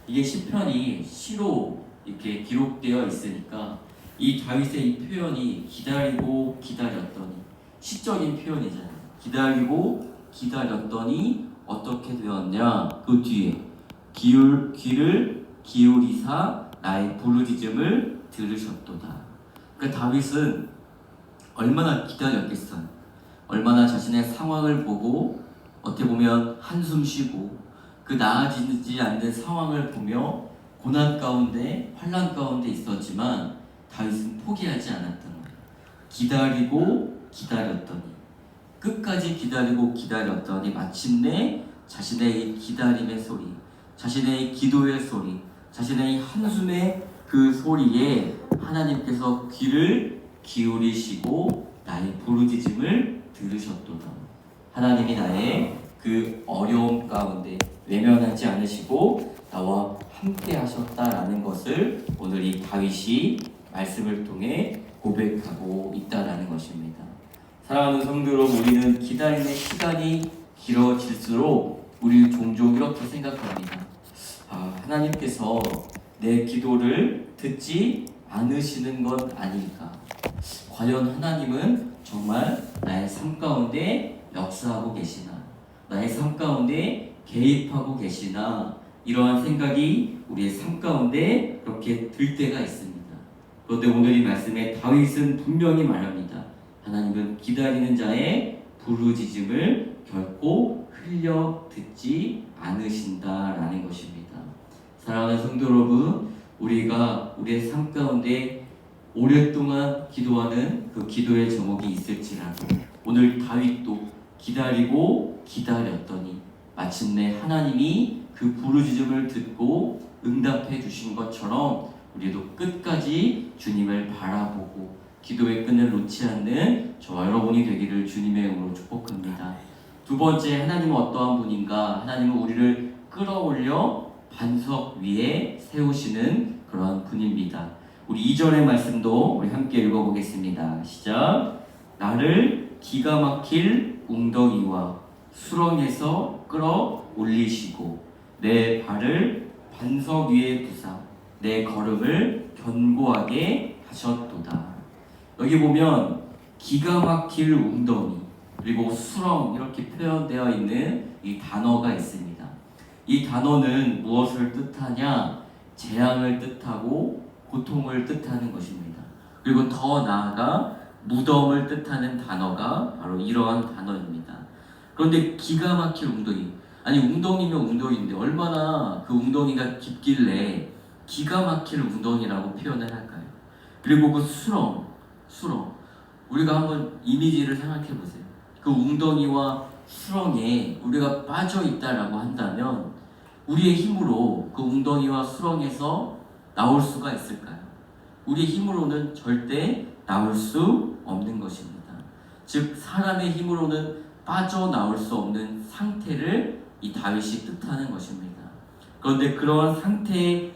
이게 시편이 시로 이렇게 기록되어 있으니까 이 다윗의 이 표현이 기다리고 기다렸더니 시적인 표현이잖아요. 기다리고 기다렸더니 어떻게 되었냐? 그 뒤에 귀를 기울이사 나의 부르짖음을 들으셨도다. 그러니까 다윗은 얼마나 기다렸겠어요. 얼마나 자신의 상황을 보고 어떻게 보면 한숨 쉬고 그 나아지지 않는 상황을 보며 고난 가운데 환난 가운데 있었지만 다윗은 포기하지 않았던 거예요. 기다리고 기다렸더니 끝까지 기다리고 기다렸더니 마침내 자신의 이 기다림의 소리, 자신의 이 기도의 소리, 자신의 이 한숨의 그 소리에 하나님께서 귀를 기울이시고 나의 부르짖음을 들으셨도다. 하나님이 나의 그 어려움 가운데 외면하지 않으시고 나와 함께 하셨다라는 것을 오늘 이 다윗이 말씀을 통해 고백하고 있다라는 것입니다. 사랑하는 성도 여러분, 우리는 기다림의 시간이 길어질수록 우리 종종 이렇게 생각합니다. 하나님께서 내 기도를 듣지 않으시는 것 아닐까? 과연 하나님은 정말 나의 삶 가운데 역사하고 계시나? 나의 삶 가운데 개입하고 계시나? 이러한 생각이 우리의 삶 가운데 그렇게 들 때가 있습니다. 그런데 오늘 이 말씀에 다윗은 분명히 말합니다. 하나님은 기다리는 자의 부르짖음을 결코 흘려 듣지 않으신다라는 것입니다. 사랑하는 성도 여러분, 우리가 우리의 삶 가운데 오랫동안 기도하는 그 기도의 제목이 있을지라도 오늘 다윗도 기다리고 기다렸더니 마침내 하나님이 그 부르짖음을 듣고 응답해 주신 것처럼 우리도 끝까지 주님을 바라보고 기도의 끈을 놓지 않는 저와 여러분이 되기를 주님의 이름으로 축복합니다. 두 번째, 하나님은 어떠한 분인가? 하나님은 우리를 끌어올려 반석 위에 세우시는 그런 분입니다. 우리 2절의 말씀도 우리 함께 읽어보겠습니다. 시작. 나를 기가 막힐 웅덩이와 수렁에서 끌어올리시고 내 발을 반석 위에 두사 내 걸음을 견고하게 하셨도다. 여기 보면 기가 막힐 웅덩이 그리고 수렁 이렇게 표현되어 있는 이 단어가 있습니다. 이 단어는 무엇을 뜻하냐? 재앙을 뜻하고 고통을 뜻하는 것입니다. 그리고 더 나아가 무덤을 뜻하는 단어가 바로 이러한 단어입니다. 그런데 기가 막힐 웅덩이, 아니 웅덩이면 웅덩이인데 얼마나 그 웅덩이가 깊길래 기가 막힐 웅덩이라고 표현을 할까요? 그리고 그 수렁 우리가 한번 이미지를 생각해 보세요. 그 웅덩이와 수렁에 우리가 빠져 있다라고 한다면 우리의 힘으로 그 웅덩이와 수렁에서 나올 수가 있을까요? 우리의 힘으로는 절대 나올 수 없는 것입니다. 즉 사람의 힘으로는 빠져나올 수 없는 상태를 이 다윗이 뜻하는 것입니다. 그런데 그러한 상태에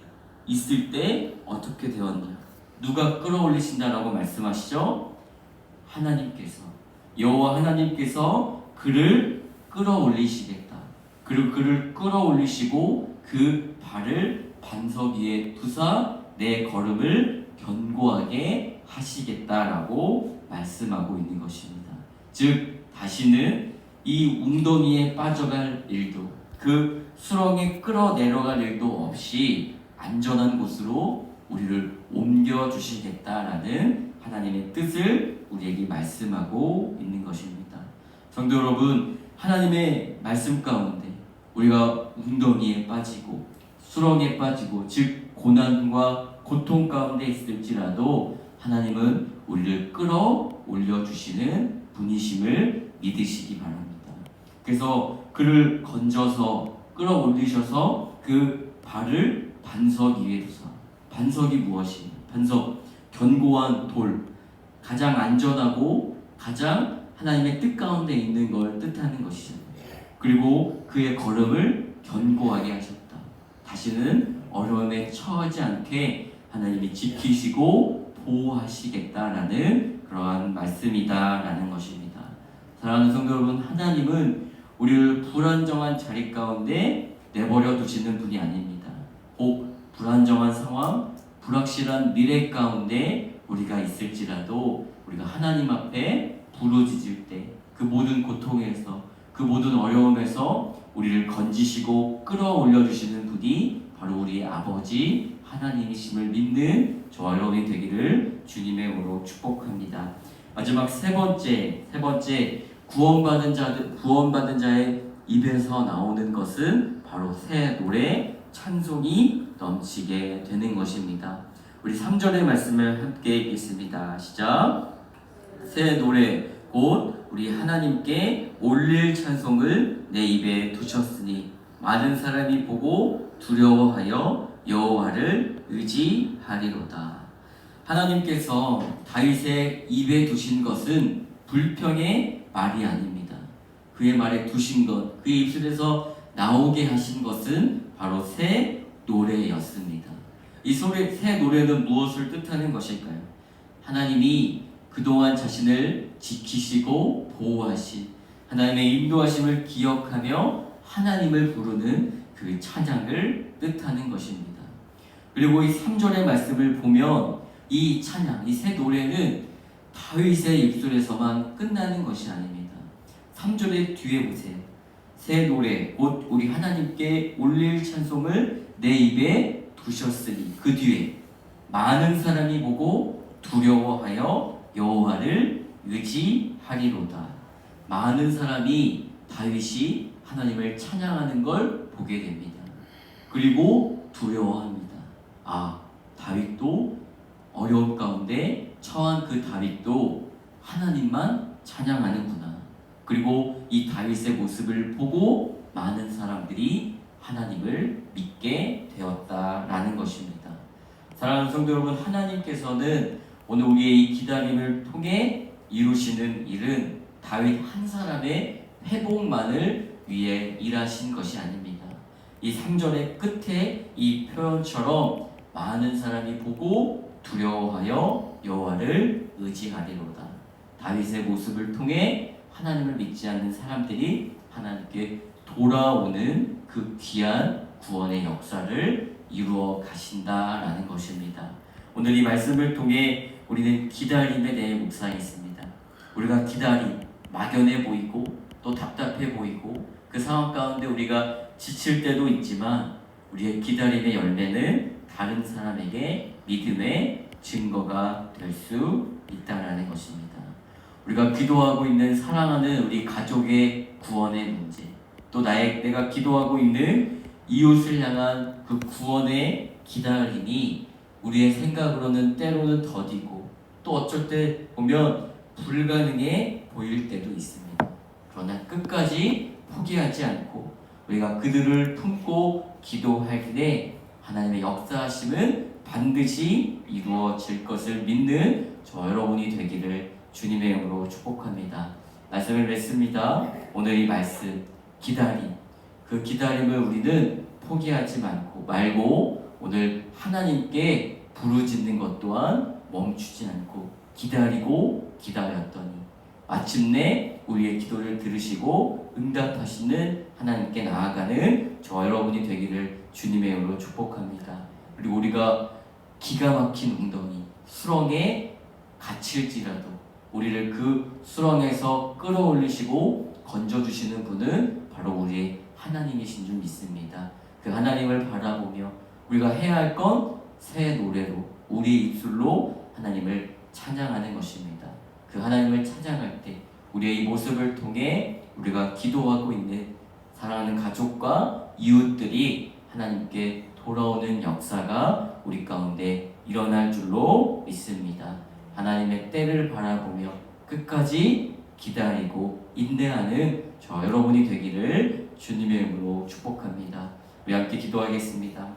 있을 때 어떻게 되었냐? 누가 끌어올리신다라고 말씀하시죠? 하나님께서, 여호와 하나님께서 그를 끌어올리시겠다. 그리고 그를 끌어올리시고 그 발을 반석 위에 두사 내 걸음을 견고하게 하시겠다라고 말씀하고 있는 것입니다. 즉 다시는 이 웅덩이에 빠져갈 일도 그 수렁에 끌어내려갈 일도 없이 안전한 곳으로 우리를 옮겨주시겠다라는 하나님의 뜻을 우리에게 말씀하고 있는 것입니다. 성도 여러분, 하나님의 말씀 가운데 우리가 웅덩이에 빠지고 수렁에 빠지고 즉 고난과 고통 가운데 있을지라도 하나님은 우리를 끌어올려 주시는 분이심을 믿으시기 바랍니다. 그래서 그를 건져서 끌어올리셔서 그 발을 반석 위에 두사. 반석이 무엇이에요? 반석, 견고한 돌, 가장 안전하고 가장 하나님의 뜻 가운데 있는 걸 뜻하는 것이죠. 그리고 그의 걸음을 견고하게 하셨다. 다시는 어려움에 처하지 않게 하나님이 지키시고 보호하시겠다라는 그러한 말씀이다라는 것입니다. 사랑하는 성도 여러분, 하나님은 우리를 불안정한 자리 가운데 내버려 두시는 분이 아닙니다. 혹 불안정한 상황, 불확실한 미래 가운데 우리가 있을지라도 우리가 하나님 앞에 부르짖을 때 그 모든 고통에서 그 모든 어려움에서 우리를 건지시고 끌어올려 주시는 분이 바로 우리 아버지 하나님이심을 믿는 저와 여러분이 되기를 주님의 이름으로 축복합니다. 마지막 세 번째 구원받은 자의 입에서 나오는 것은 바로 새 노래 찬송이 넘치게 되는 것입니다. 우리 3절의 말씀을 함께 읽겠습니다. 시작. 새 노래 곧 우리 하나님께 올릴 찬송을 내 입에 두셨으니 많은 사람이 보고 두려워하여 여호와를 의지하리로다. 하나님께서 다윗의 입에 두신 것은 불평의 말이 아닙니다. 그의 말에 두신 것, 그의 입술에서 나오게 하신 것은 바로 새 노래였습니다. 이 새 노래는 무엇을 뜻하는 것일까요? 하나님이 그동안 자신을 지키시고 보호하신 하나님의 인도하심을 기억하며 하나님을 부르는 그 찬양을 뜻하는 것입니다. 그리고 이 3절의 말씀을 보면 이 찬양, 이 새 노래는 다윗의 입술에서만 끝나는 것이 아닙니다. 3절의 뒤에 보세요. 새 노래 곧 우리 하나님께 올릴 찬송을 내 입에 두셨으니 그 뒤에 많은 사람이 보고 두려워하여 여호와를 의지하리로다. 많은 사람이 다윗이 하나님을 찬양하는 걸 보게 됩니다. 그리고 두려워합니다. 아, 다윗도 어려운 가운데 처한 그 다윗도 하나님만 찬양하는구나. 그리고 이 다윗의 모습을 보고 많은 사람들이 하나님을 믿게 되었다라는 것입니다. 사랑하는 성도 여러분, 하나님께서는 오늘 우리의 이 기다림을 통해 이루시는 일은 다윗 한 사람의 회복만을 위해 일하신 것이 아닙니다. 이 3절의 끝에 이 표현처럼 많은 사람이 보고 두려워하여 여호와를 의지하리로다. 다윗의 모습을 통해 하나님을 믿지 않는 사람들이 하나님께 돌아오는 그 귀한 구원의 역사를 이루어 가신다라는 것입니다. 오늘 이 말씀을 통해 우리는 기다림에 대해 묵상했습니다. 우리가 기다림, 막연해 보이고 또 답답해 보이고 그 상황 가운데 우리가 지칠 때도 있지만 우리의 기다림의 열매는 다른 사람에게 믿음의 증거가 될 수 있다는 것입니다. 우리가 기도하고 있는 사랑하는 우리 가족의 구원의 문제, 또 내가 기도하고 있는 이웃을 향한 그 구원의 기다림이 우리의 생각으로는 때로는 더디고 또 어쩔 때 보면 불가능해 보일 때도 있습니다. 그러나 끝까지 포기하지 않고 우리가 그들을 품고 기도할 때 하나님의 역사하심은 반드시 이루어질 것을 믿는 저 여러분이 되기를 주님의 이름으로 축복합니다. 말씀을 맺습니다. 오늘 이 말씀 기다림, 그 기다림을 우리는 포기하지 말고 오늘 하나님께 부르짖는 것 또한 멈추지 않고 기다리고 기다렸더니 마침내 우리의 기도를 들으시고 응답하시는 하나님께 나아가는 저 여러분이 되기를 주님의 이름으로 축복합니다. 그리고 우리가 기가 막힌 웅덩이 수렁에 갇힐지라도 우리를 그 수렁에서 끌어올리시고 건져주시는 분은 바로 우리의 하나님이신 줄 믿습니다. 그 하나님을 바라보며 우리가 해야 할 건 새 노래로 우리 입술로 하나님을 찬양하는 것입니다. 그 하나님을 찬양할 때 우리의 이 모습을 통해 우리가 기도하고 있는 사랑하는 가족과 이웃들이 하나님께 돌아오는 역사가 우리 가운데 일어날 줄로 믿습니다. 하나님의 때를 바라보며 끝까지 기다리고 인내하는 저 여러분이 되기를 주님의 이름으로 축복합니다. 우리 함께 기도하겠습니다.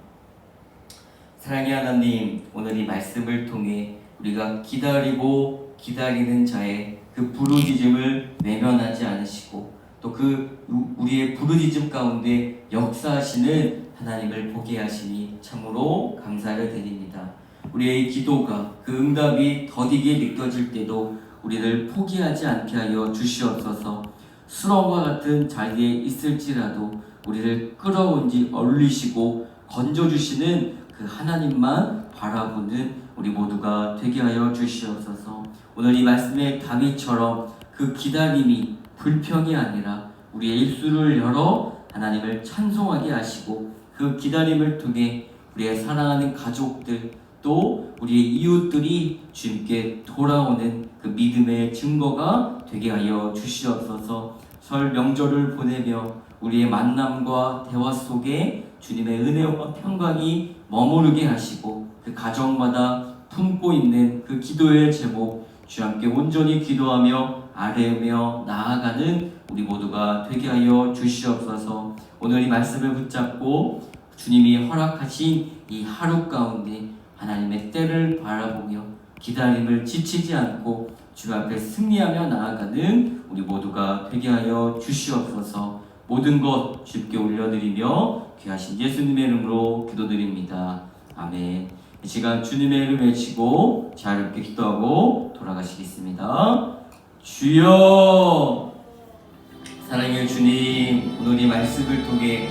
사랑의 하나님, 오늘 이 말씀을 통해 우리가 기다리고 기다리는 자의 그 부르짖음을 외면하지 않으시고 또 그 우리의 부르짖음 가운데 역사하시는 하나님을 보게 하시니 참으로 감사를 드립니다. 우리의 기도가 그 응답이 더디게 느껴질 때도 우리를 포기하지 않게 하여 주시옵소서. 수렁과 같은 자리에 있을지라도 우리를 끌어온지 얼리시고 건져주시는 그 하나님만 바라보는 우리 모두가 되게 하여 주시옵소서. 오늘 이 말씀의 다윗처럼 그 기다림이 불평이 아니라 우리의 입술을 열어 하나님을 찬송하게 하시고 그 기다림을 통해 우리의 사랑하는 가족들 또 우리의 이웃들이 주님께 돌아오는 그 믿음의 증거가 되게 하여 주시옵소서. 설 명절을 보내며 우리의 만남과 대화 속에 주님의 은혜와 평강이 머무르게 하시고 그 가정마다 품고 있는 그 기도의 제목 주와 함께 온전히 기도하며 아뢰며 나아가는 우리 모두가 되게 하여 주시옵소서. 오늘 이 말씀을 붙잡고 주님이 허락하신 이 하루 가운데 하나님의 때를 바라보며 기다림을 지치지 않고 주 앞에 승리하며 나아가는 우리 모두가 되게 하여 주시옵소서. 모든 것 주께 올려드리며 귀하신 예수님의 이름으로 기도드립니다. 아멘. 이 시간 주님의 이름 외치고 자유롭게 기도하고 돌아가시겠습니다. 주여, 사랑의 주님, 오늘 이 말씀을 통해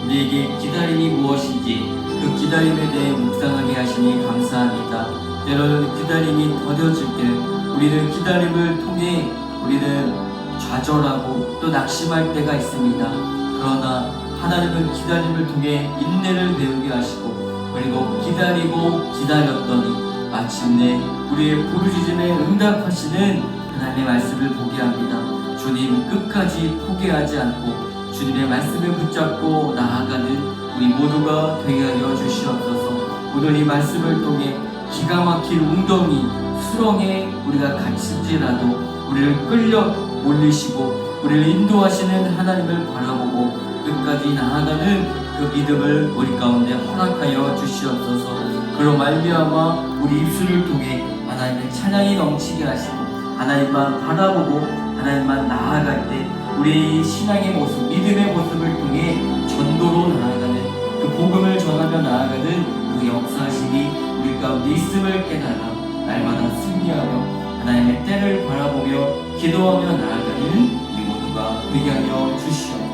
우리에게 기다림이 무엇인지 그 기다림에 대해 묵상하게 하시니 감사합니다. 때로는 기다림이 더뎌질 때 우리는 기다림을 통해 우리는 좌절하고 또 낙심할 때가 있습니다. 그러나 하나님은 기다림을 통해 인내를 배우게 하시고 그리고 기다리고 기다렸더니 마침내 우리의 부르짖음에 응답하시는 하나님의 말씀을 보게 합니다. 주님 끝까지 포기하지 않고 주님의 말씀을 붙잡고 나아가는 우리 모두가 되게 하여 주시옵소서. 오늘 이 말씀을 통해 기가 막힐 웅덩이 수렁에 우리가 갇힌지라도 우리를 끌려 올리시고 우리를 인도하시는 하나님을 바라보고 끝까지 나아가는 그 믿음을 우리 가운데 허락하여 주시옵소서. 그로 말미암아 우리 입술을 통해 하나님의 찬양이 넘치게 하시고 하나님만 바라보고 하나님만 나아갈 때 우리 신앙의 모습, 믿음의 모습을 통해 전도로 나아가는 그 복음을 전하며 나아가는 그 역사심이 우리 가운데 있음을 깨달아 날마다 승리하며 하나님의 때를 바라보며 기도하며 나아가는 우리 모두가 되게 하여 주시옵소서.